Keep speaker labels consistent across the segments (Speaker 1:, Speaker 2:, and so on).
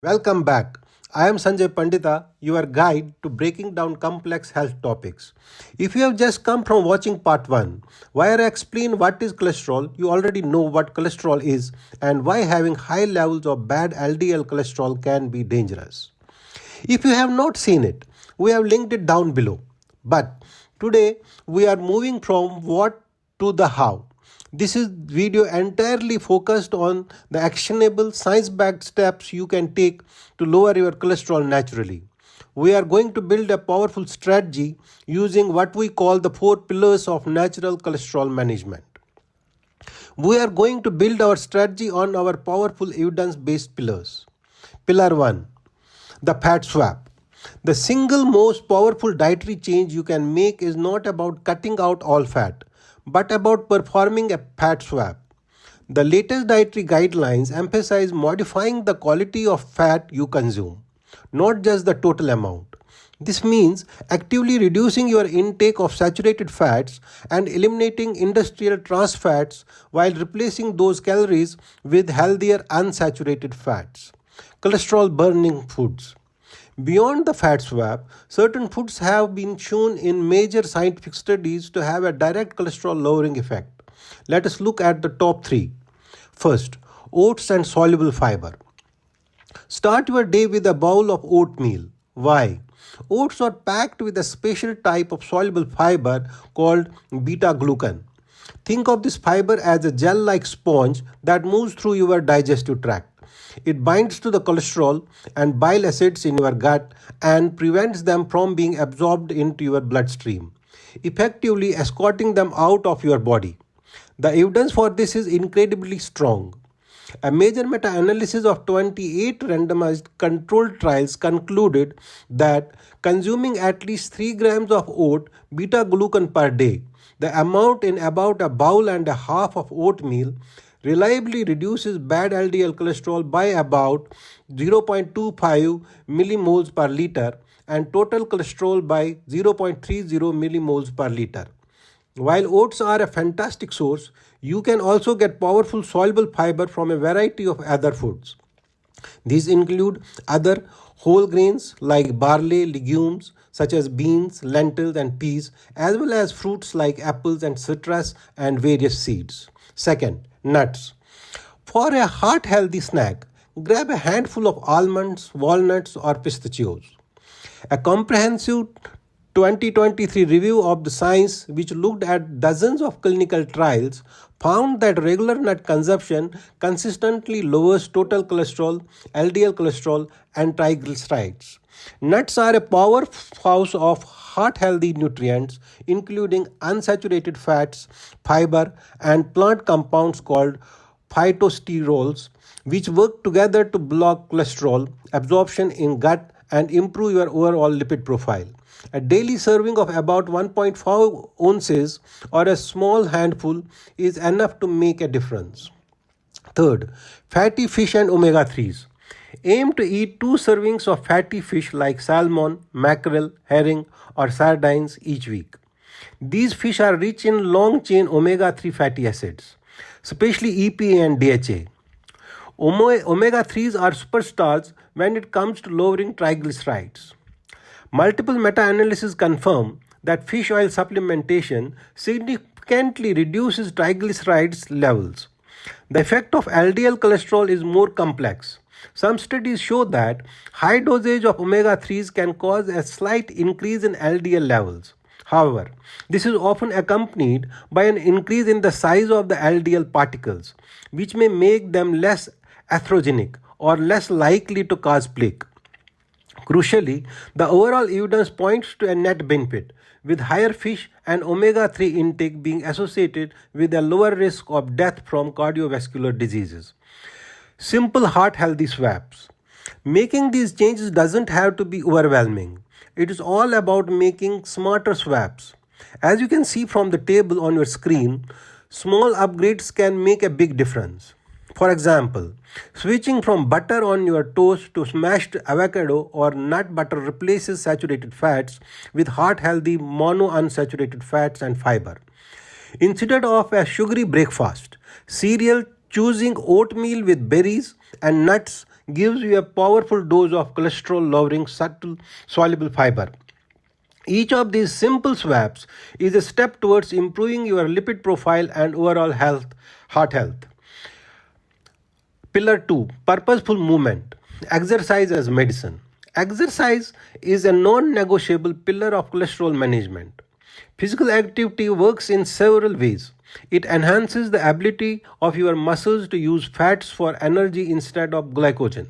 Speaker 1: Welcome back. I am Sanjay Pandita, your guide to breaking down complex health topics. If you have just come from watching part 1, where I explain what is cholesterol, you already know what cholesterol is and why having high levels of bad LDL cholesterol can be dangerous. If you have not seen it, we have linked it down below. But today we are moving from what to the how. This is video entirely focused on the actionable science-backed steps you can take to lower your cholesterol naturally. We are going to build a powerful strategy using what we call the 4 pillars of natural cholesterol management. We are going to build our strategy on our powerful evidence-based pillars. Pillar 1. The fat swap. The single most powerful dietary change you can make is not about cutting out all fat, but about performing a fat swap. The latest dietary guidelines emphasize modifying the quality of fat you consume, not just the total amount. This means actively reducing your intake of saturated fats and eliminating industrial trans fats while replacing those calories with healthier unsaturated fats. Cholesterol burning foods. Beyond the fat swap, certain foods have been shown in major scientific studies to have a direct cholesterol lowering effect. Let us look at the top 3. First, oats and soluble fiber. Start your day with a bowl of oatmeal. Why? Oats are packed with a special type of soluble fiber called beta-glucan. Think of this fiber as a gel-like sponge that moves through your digestive tract. It binds to the cholesterol and bile acids in your gut and prevents them from being absorbed into your bloodstream, effectively escorting them out of your body. The evidence for this is incredibly strong. A major meta-analysis of 28 randomized controlled trials concluded that consuming at least 3 grams of oat beta-glucan per day, the amount in about a bowl and a half of oatmeal, reliably reduces bad LDL cholesterol by about 0.25 millimoles per liter and total cholesterol by 0.30 millimoles per liter. While oats are a fantastic source, you can also get powerful soluble fiber from a variety of other foods. These include other whole grains like barley, legumes such as beans, lentils, and peas, as well as fruits like apples and citrus and various seeds. Second, nuts. For a heart-healthy snack, grab a handful of almonds, walnuts, or pistachios. A comprehensive 2023 review of the science, which looked at dozens of clinical trials, found that regular nut consumption consistently lowers total cholesterol, LDL cholesterol, and triglycerides. Nuts are a powerhouse of heart-healthy nutrients, including unsaturated fats, fiber, and plant compounds called phytosterols, which work together to block cholesterol absorption in gut and improve your overall lipid profile. A daily serving of about 1.5 ounces or a small handful is enough to make a difference. Third, fatty fish and omega-3s. Aim to eat 2 servings of fatty fish like salmon, mackerel, herring, or sardines each week. These fish are rich in long-chain omega-3 fatty acids, especially EPA and DHA. Omega-3s are superstars when it comes to lowering triglycerides. Multiple meta-analyses confirm that fish oil supplementation significantly reduces triglycerides levels. The effect of LDL cholesterol is more complex. Some studies show that high dosage of omega-3s can cause a slight increase in LDL levels. However, this is often accompanied by an increase in the size of the LDL particles, which may make them less atherogenic or less likely to cause plaque. Crucially, the overall evidence points to a net benefit, with higher fish and omega-3 intake being associated with a lower risk of death from cardiovascular diseases. Simple heart-healthy swaps. Making these changes doesn't have to be overwhelming. It is all about making smarter swaps. As you can see from the table on your screen, small upgrades can make a big difference. For example, switching from butter on your toast to smashed avocado or nut butter replaces saturated fats with heart-healthy monounsaturated fats and fiber. Instead of a sugary breakfast, choosing oatmeal with berries and nuts gives you a powerful dose of cholesterol lowering subtle soluble fiber. Each of these simple swaps is a step towards improving your lipid profile and overall heart health. Pillar 2, purposeful movement. Exercise as medicine. Exercise is a non negotiable pillar of cholesterol management. Physical activity works in several ways. It enhances the ability of your muscles to use fats for energy instead of glycogen,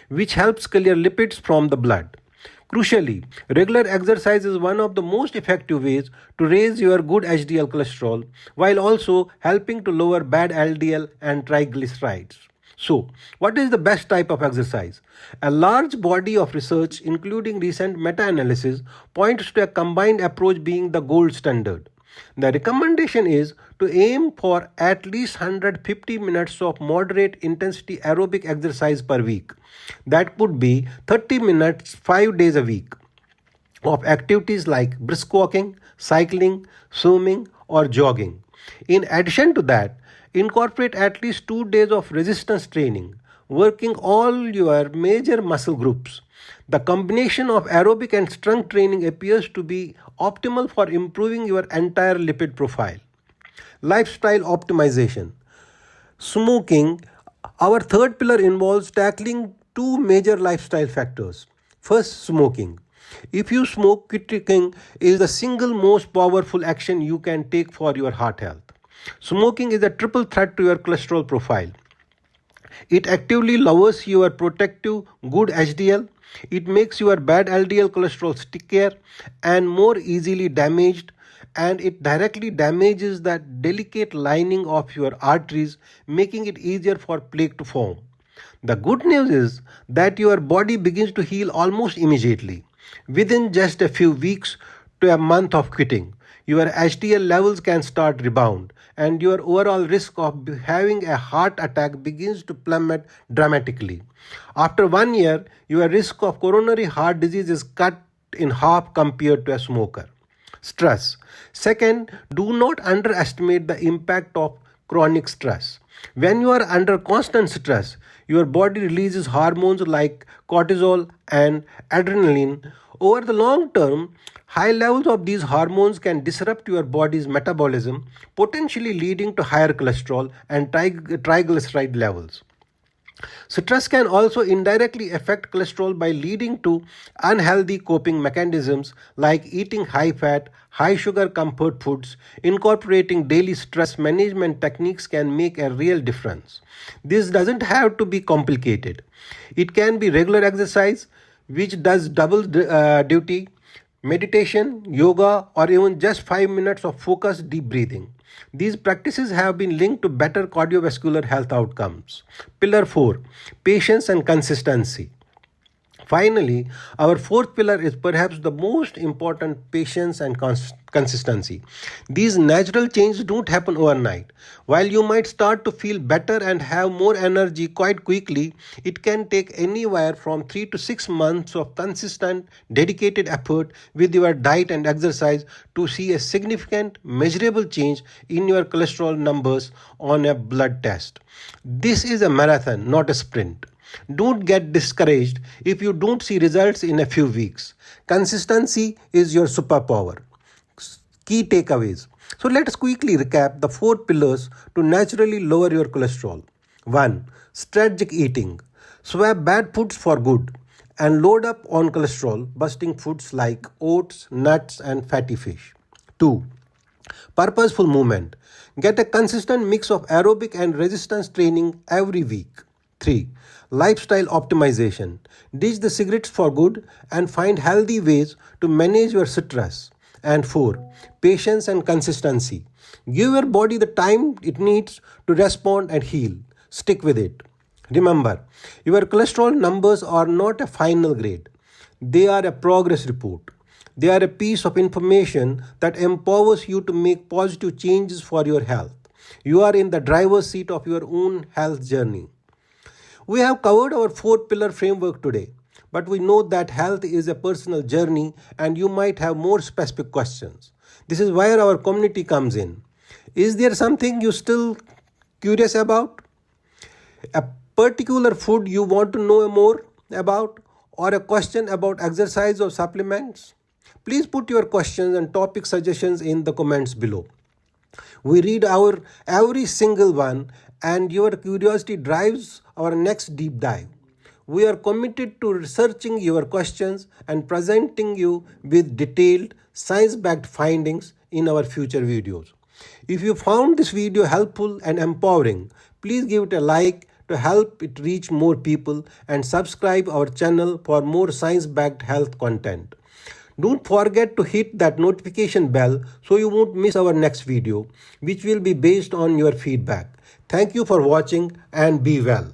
Speaker 1: which helps clear lipids from the blood. Crucially, regular exercise is one of the most effective ways to raise your good HDL cholesterol while also helping to lower bad LDL and triglycerides. So, what is the best type of exercise? A large body of research, including recent meta analysis, points to a combined approach being the gold standard. The recommendation is to aim for at least 150 minutes of moderate intensity aerobic exercise per week. That could be 30 minutes 5 days a week of activities like brisk walking, cycling, swimming, or jogging. In addition to that, incorporate at least 2 days of resistance training, working all your major muscle groups. The combination of aerobic and strength training appears to be optimal for improving your entire lipid profile. Lifestyle optimization. Smoking. Our third pillar involves tackling two major lifestyle factors. First, smoking. If you smoke, quitting is the single most powerful action you can take for your heart health. Smoking is a triple threat to your cholesterol profile. It actively lowers your protective good HDL, it makes your bad LDL cholesterol stickier and more easily damaged, and it directly damages that delicate lining of your arteries, making it easier for plaque to form. The good news is that your body begins to heal almost immediately. Within just a few weeks to a month of quitting, your HDL levels can start rebound and your overall risk of having a heart attack begins to plummet dramatically. After 1 year, your risk of coronary heart disease is cut in half compared to a smoker. Stress. Second, do not underestimate the impact of chronic stress. When you are under constant stress, your body releases hormones like cortisol and adrenaline. Over the long term, high levels of these hormones can disrupt your body's metabolism, potentially leading to higher cholesterol and triglyceride levels. Stress can also indirectly affect cholesterol by leading to unhealthy coping mechanisms like eating high fat, high sugar comfort foods. Incorporating daily stress management techniques can make a real difference. This doesn't have to be complicated. It can be regular exercise, which does double duty, meditation, yoga, or even just 5 minutes of focused deep breathing. These practices have been linked to better cardiovascular health outcomes. Pillar 4, patience and consistency. Finally, our fourth pillar is perhaps the most important: patience and consistency. These natural changes don't happen overnight. While you might start to feel better and have more energy quite quickly, it can take anywhere from 3 to 6 months of consistent, dedicated effort with your diet and exercise to see a significant, measurable change in your cholesterol numbers on a blood test. This is a marathon, not a sprint. Don't get discouraged if you don't see results in a few weeks. Consistency is your superpower. Key takeaways. So let's quickly recap the 4 pillars to naturally lower your cholesterol. 1. Strategic eating. Swap bad foods for good and load up on cholesterol busting foods like oats, nuts, and fatty fish. 2. Purposeful movement. Get a consistent mix of aerobic and resistance training every week. 3. Lifestyle optimization. Ditch the cigarettes for good and find healthy ways to manage your stress. And 4. Patience and consistency. Give your body the time it needs to respond and heal. Stick with it. Remember, your cholesterol numbers are not a final grade. They are a progress report. They are a piece of information that empowers you to make positive changes for your health. You are in the driver's seat of your own health journey. We have covered our 4-pillar framework today, but we know that health is a personal journey and you might have more specific questions. This is where our community comes in. Is there something you're still curious about? A particular food you want to know more about, or a question about exercise or supplements? Please put your questions and topic suggestions in the comments below. We read our every single one, and your curiosity drives our next deep dive. We are committed to researching your questions and presenting you with detailed, science backed findings in our future videos. If you found this video helpful and empowering, please give it a like to help it reach more people, and subscribe our channel for more science backed health content. Don't forget to hit that notification bell so you won't miss our next video, which will be based on your feedback. Thank you for watching and be well.